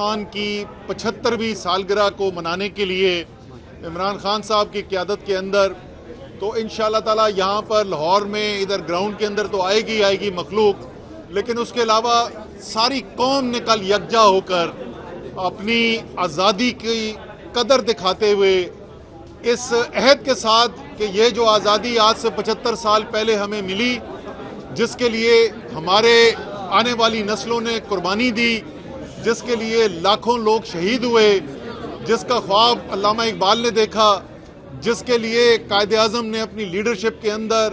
خان کی 75ویں سالگرہ کو منانے کے لیے عمران خان صاحب کی قیادت کے اندر تو انشاءاللہ تعالی یہاں پر لاہور میں ادھر گراؤنڈ کے اندر تو آئے گی مخلوق، لیکن اس کے علاوہ ساری قوم نے کل یکجا ہو کر اپنی آزادی کی قدر دکھاتے ہوئے اس عہد کے ساتھ کہ یہ جو آزادی آج سے 75 سال پہلے ہمیں ملی، جس کے لیے ہمارے آنے والی نسلوں نے قربانی دی، جس کے لیے لاکھوں لوگ شہید ہوئے، جس کا خواب علامہ اقبال نے دیکھا، جس کے لیے قائد اعظم نے اپنی لیڈرشپ کے اندر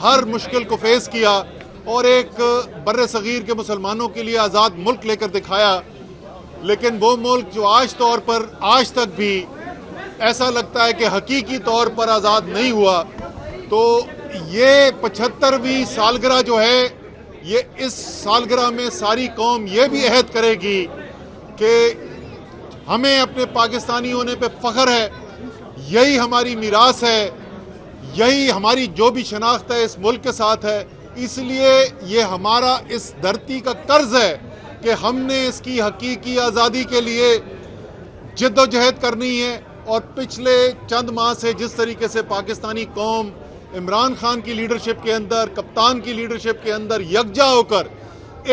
ہر مشکل کو فیس کیا اور ایک بر صغیر کے مسلمانوں کے لیے آزاد ملک لے کر دکھایا، لیکن وہ ملک جو آج تک بھی ایسا لگتا ہے کہ حقیقی طور پر آزاد نہیں ہوا، تو یہ 75ویں سالگرہ جو ہے، یہ اس سالگرہ میں ساری قوم یہ بھی عہد کرے گی کہ ہمیں اپنے پاکستانی ہونے پہ فخر ہے، یہی ہماری میراث ہے، یہی ہماری جو بھی شناخت ہے اس ملک کے ساتھ ہے، اس لیے یہ ہمارا اس دھرتی کا قرض ہے کہ ہم نے اس کی حقیقی آزادی کے لیے جد و جہد کرنی ہے۔ اور پچھلے چند ماہ سے جس طریقے سے پاکستانی قوم عمران خان کی لیڈرشپ کے اندر، کپتان کی لیڈرشپ کے اندر یکجا ہو کر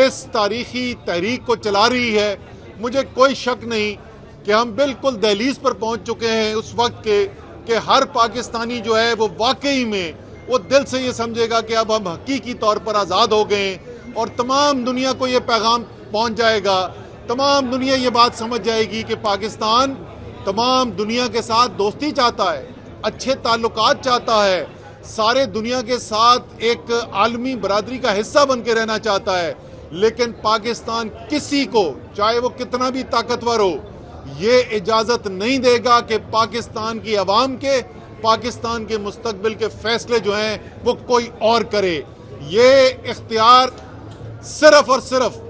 اس تاریخی تحریک کو چلا رہی ہے، مجھے کوئی شک نہیں کہ ہم بالکل دہلیز پر پہنچ چکے ہیں اس وقت کے کہ ہر پاکستانی جو ہے وہ واقعی میں وہ دل سے یہ سمجھے گا کہ اب ہم حقیقی طور پر آزاد ہو گئے ہیں، اور تمام دنیا کو یہ پیغام پہنچ جائے گا، تمام دنیا یہ بات سمجھ جائے گی کہ پاکستان تمام دنیا کے ساتھ دوستی چاہتا ہے، اچھے تعلقات چاہتا ہے، سارے دنیا کے ساتھ ایک عالمی برادری کا حصہ بن کے رہنا چاہتا ہے، لیکن پاکستان کسی کو چاہے وہ کتنا بھی طاقتور ہو یہ اجازت نہیں دے گا کہ پاکستان کی عوام کے، پاکستان کے مستقبل کے فیصلے جو ہیں وہ کوئی اور کرے۔ یہ اختیار صرف اور صرف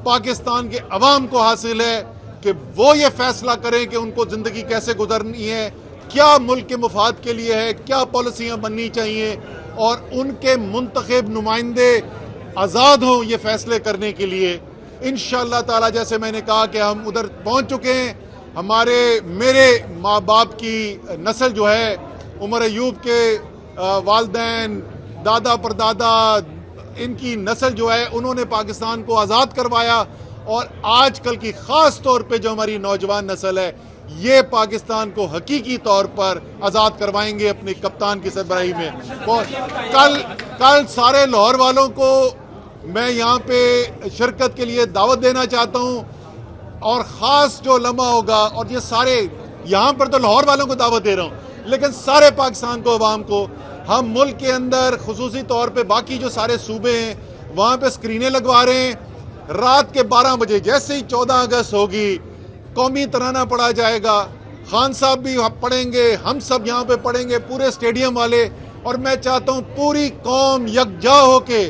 پاکستان کے عوام کو حاصل ہے کہ وہ یہ فیصلہ کریں کہ ان کو زندگی کیسے گزرنی ہے، کیا ملک کے مفاد کے لیے ہے، کیا پالیسیاں بننی چاہیے، اور ان کے منتخب نمائندے آزاد ہوں یہ فیصلے کرنے کے لیے۔ انشاءاللہ تعالی جیسے میں نے کہا کہ ہم ادھر پہنچ چکے ہیں، میرے ماں باپ کی نسل جو ہے، عمر ایوب کے والدین، دادا پردادا، ان کی نسل جو ہے انہوں نے پاکستان کو آزاد کروایا، اور آج کل کی خاص طور پہ جو ہماری نوجوان نسل ہے یہ پاکستان کو حقیقی طور پر آزاد کروائیں گے اپنے کپتان کی سربراہی میں۔ کل سارے لاہور والوں کو میں یہاں پہ شرکت کے لیے دعوت دینا چاہتا ہوں، اور خاص جو لمحہ ہوگا، اور یہ سارے یہاں پر تو لاہور والوں کو دعوت دے رہا ہوں، لیکن سارے پاکستان کو، عوام کو، ہم ملک کے اندر خصوصی طور پہ باقی جو سارے صوبے ہیں وہاں پہ اسکرینیں لگوا رہے ہیں، رات کے 12 بجے جیسے ہی 14 اگست ہوگی قومی ترانہ پڑھا جائے گا، خان صاحب بھی پڑھیں گے، ہم سب یہاں پہ پڑھیں گے، پورے اسٹیڈیم والے، اور میں چاہتا ہوں پوری قوم یکجا ہو کے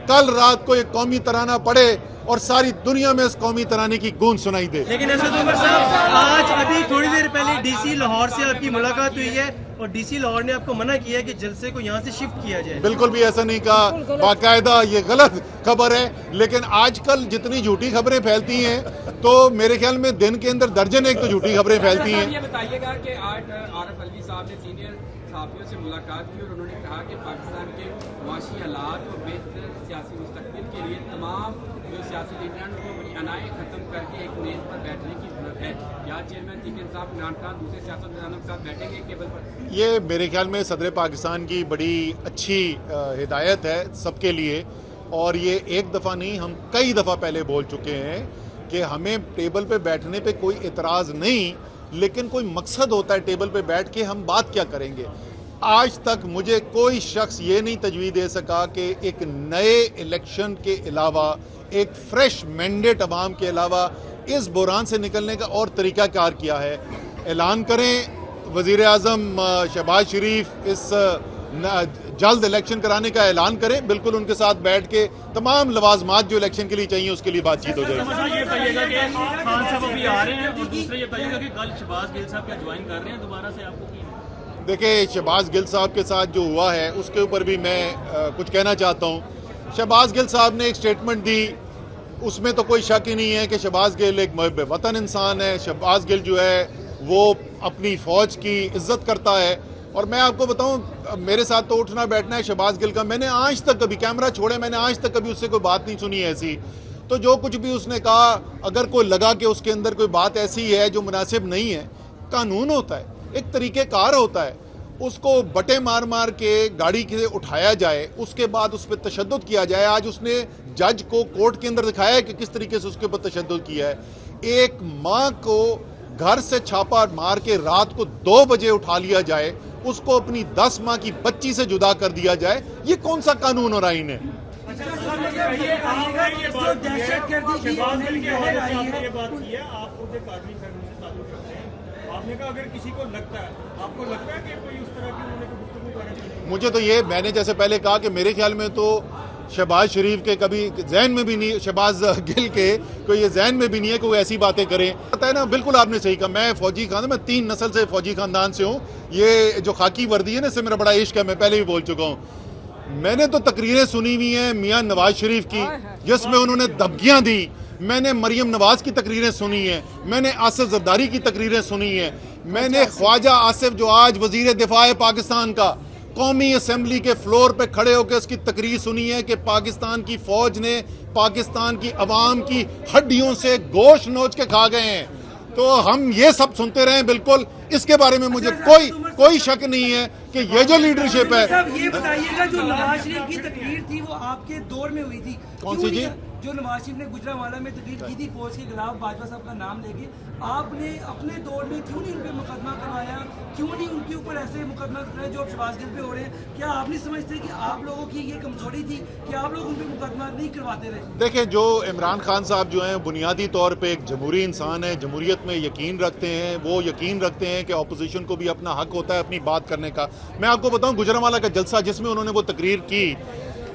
کل رات کو یہ قومی ترانہ پڑھے اور ساری دنیا میں اس قومی ترانے کی گونج سنائی دے۔ لیکن اسد عمر صاحب، آج ابھی تھوڑی دیر پہلے ڈی سی لاہور سے آپ کی ملاقات ہوئی ہے، اور ڈی سی لاہور نے آپ کو منع کیا ہے کہ جلسے کو یہاں سے شفٹ کیا جائے۔ بالکل بھی ایسا نہیں کہا، باقاعدہ یہ غلط خبر ہے، لیکن آج کل جتنی جھوٹی خبریں پھیلتی ہیں تو میرے خیال میں دن کے اندر درجن ایک تو جھوٹی خبریں پھیلتی ہیں۔ یہ بتائیے گا کہ آج عارف علوی صاحب نے سینئر صحافیوں سے ملاقات کی اور انہوں نے کہا کہ پاکستان کے معاشی حالات اور بہتر سیاسی مستقبل کے لیے تمام جو سیاسی لیڈران کو اپنی انائیں ختم کر کے ایک میز پر بیٹھنے کی ضرورت ہے۔ یا چیئرمین تیقن صاحب، عمران خان دوسرے سیاستدانوں کے ساتھ بیٹھیں گے ٹیبل پر؟ یہ میرے خیال میں صدر پاکستان کی بڑی اچھی ہدایت ہے سب کے لیے، اور یہ ایک دفعہ نہیں، ہم کئی دفعہ پہلے بول چکے ہیں کہ ہمیں ٹیبل پہ بیٹھنے پہ کوئی اعتراض نہیں، لیکن کوئی مقصد ہوتا ہے ٹیبل پہ بیٹھ کے ہم بات کیا کریں گے۔ آج تک مجھے کوئی شخص یہ نہیں تجویز دے سکا کہ ایک نئے الیکشن کے علاوہ، ایک فریش مینڈیٹ عوام کے علاوہ اس بحران سے نکلنے کا اور طریقہ کار کیا ہے۔ اعلان کریں، وزیر اعظم شہباز شریف اس جلد الیکشن کرانے کا اعلان کریں، بالکل ان کے ساتھ بیٹھ کے تمام لوازمات جو الیکشن کے لیے چاہیے اس کے لیے بات چیت ہو جائے گی۔ یہ بتائیے گا کہ خان صاحب ابھی آ رہے ہیں، اور دوسرا یہ بتائیے گا کہ کل شہباز گل صاحب کیا جوائن کر رہے ہیں دوبارہ سے آپ کو؟ دیکھیں، شہباز گل صاحب کے ساتھ جو ہوا ہے اس کے اوپر بھی میں کچھ کہنا چاہتا ہوں۔ شہباز گل صاحب نے ایک سٹیٹمنٹ دی، اس میں تو کوئی شک ہی نہیں ہے کہ شہباز گل ایک محب وطن انسان ہے. شہباز گل جو ہے وہ اپنی فوج کی عزت کرتا ہے. اور میں آپ کو بتاؤں, میرے ساتھ تو اٹھنا بیٹھنا ہے شہباز گل کا. میں نے آج تک کبھی, کیمرہ چھوڑے, میں نے آج تک کبھی اس سے کوئی بات نہیں سنی ایسی. تو جو کچھ بھی اس نے کہا, اگر کوئی لگا کہ اس کے اندر کوئی بات ایسی ہے جو مناسب نہیں ہے, قانون ہوتا ہے, ایک طریقہ کار ہوتا ہے, اس کو بٹے مار مار کے گاڑی کے اٹھایا جائے, اس کے بعد اس پہ تشدد کیا جائے. آج اس نے جج کو کورٹ کے اندر دکھایا ہے کہ کس طریقے سے اس کے اوپر تشدد کیا ہے. ایک ماں کو گھر سے چھاپا مار کے رات کو 2 بجے اٹھا لیا جائے, اس کو اپنی 10 ماہ کی بچی سے جدا کر دیا جائے, یہ کون سا قانون اور آئین ہے؟ مجھے تو یہ, میں نے جیسے پہلے کہا کہ میرے خیال میں تو شہباز شریف کے کبھی ذہن میں بھی نہیں, شہباز گل کے کوئی یہ ذہن میں بھی نہیں ہے کہ وہ ایسی باتیں کریں. پتہ ہے نا, بالکل آپ نے صحیح کہا. میں فوجی خاندان, میں 3 نسل سے فوجی خاندان سے ہوں. یہ جو خاکی وردی ہے نا, اس سے میرا بڑا عشق ہے, میں پہلے بھی بول چکا ہوں. میں نے تو تقریریں سنی ہوئی ہیں میاں نواز شریف کی جس میں انہوں نے دھمکیاں دی. میں نے مریم نواز کی تقریریں سنی ہیں, میں نے آصف زرداری کی تقریریں سنی ہیں, میں نے خواجہ آصف جو آج وزیر دفاع پاکستان کا, قومی اسمبلی کے فلور پہ کھڑے ہو کے اس کی تقریر سنی ہے کہ پاکستان کی فوج نے پاکستان کی عوام کی ہڈیوں سے گوشت نوچ کے کھا گئے ہیں. تو ہم یہ سب سنتے رہے, بالکل اس کے بارے میں مجھے کوئی شک نہیں ہے کہ یہ جو لیڈرشپ ہے. یہ بتائیے گا, جو نواز شریف کی تقریر تھی وہ آپ کے دور میں ہوئی تھی, کون سی جی؟ جو نواز شریف نے گجرانوالہ میں تقریر کی تھی فوج کے خلاف, باجوہ صاحب کا نام لے کے, آپ نے اپنے دور میں کیوں نہیں ان پہ مقدمہ کروایا, کیوں نہیں ان کے اوپر ایسے مقدمہ کرائے جو اب شہباز گل پہ ہو رہے ہیں؟ کیا آپ نہیں سمجھتے کہ آپ لوگوں کی یہ کمزوری تھی کہ آپ لوگ ان پہ مقدمہ نہیں کرواتے رہے؟ دیکھیں, جو عمران خان صاحب جو ہیں بنیادی طور پہ ایک جمہوری انسان ہے, جمہوریت میں یقین رکھتے ہیں. وہ یقین رکھتے ہیں کہ اپوزیشن کو بھی اپنا حق ہوتا ہے اپنی بات کرنے کا. میں آپ کو بتاؤں, گجرانوالہ کا جلسہ جس میں انہوں نے وہ تقریر کی,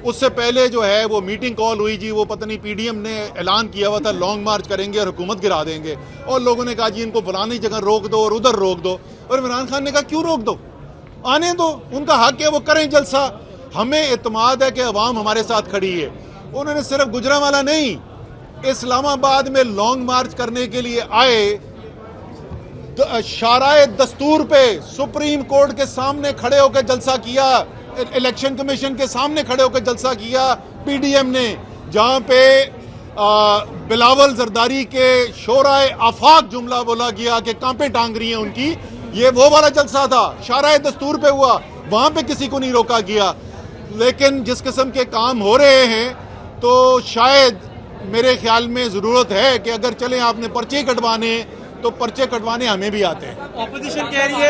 اس سے پہلے جو ہے وہ میٹنگ کال ہوئی جی, وہ پتہ نہیں پی ڈی ایم نے اعلان کیا ہوا تھا لانگ مارچ کریں گے اور حکومت گرا دیں گے, اور لوگوں نے کہا جی ان کو فلانی جگہ روک دو اور ادھر روک دو. اور عمران خان نے کہا کیوں روک دو, آنے دو, ان کا حق ہے, وہ کریں جلسہ. ہمیں اعتماد ہے کہ عوام ہمارے ساتھ کھڑی ہے. انہوں نے صرف گجرانوالہ نہیں, اسلام آباد میں لانگ مارچ کرنے کے لیے آئے, شارع دستور پہ سپریم کورٹ کے سامنے کھڑے ہو کے جلسہ کیا, الیکشن کمیشن کے سامنے کھڑے ہو کے جلسہ کیا پی ڈی ایم نے, جہاں پہ بلاول زرداری کے شورائے آفاق جملہ بولا گیا کہ کانپیں ٹانگ رہی ہیں ان کی. یہ وہ والا جلسہ تھا, شارع دستور پہ ہوا, وہاں پہ کسی کو نہیں روکا گیا. لیکن جس قسم کے کام ہو رہے ہیں تو شاید میرے خیال میں ضرورت ہے کہ اگر چلیں آپ نے پرچے کٹوانے تو پرچے کٹوانے ہمیں بھی آتے ہیں. اپوزیشن کہہ رہی ہے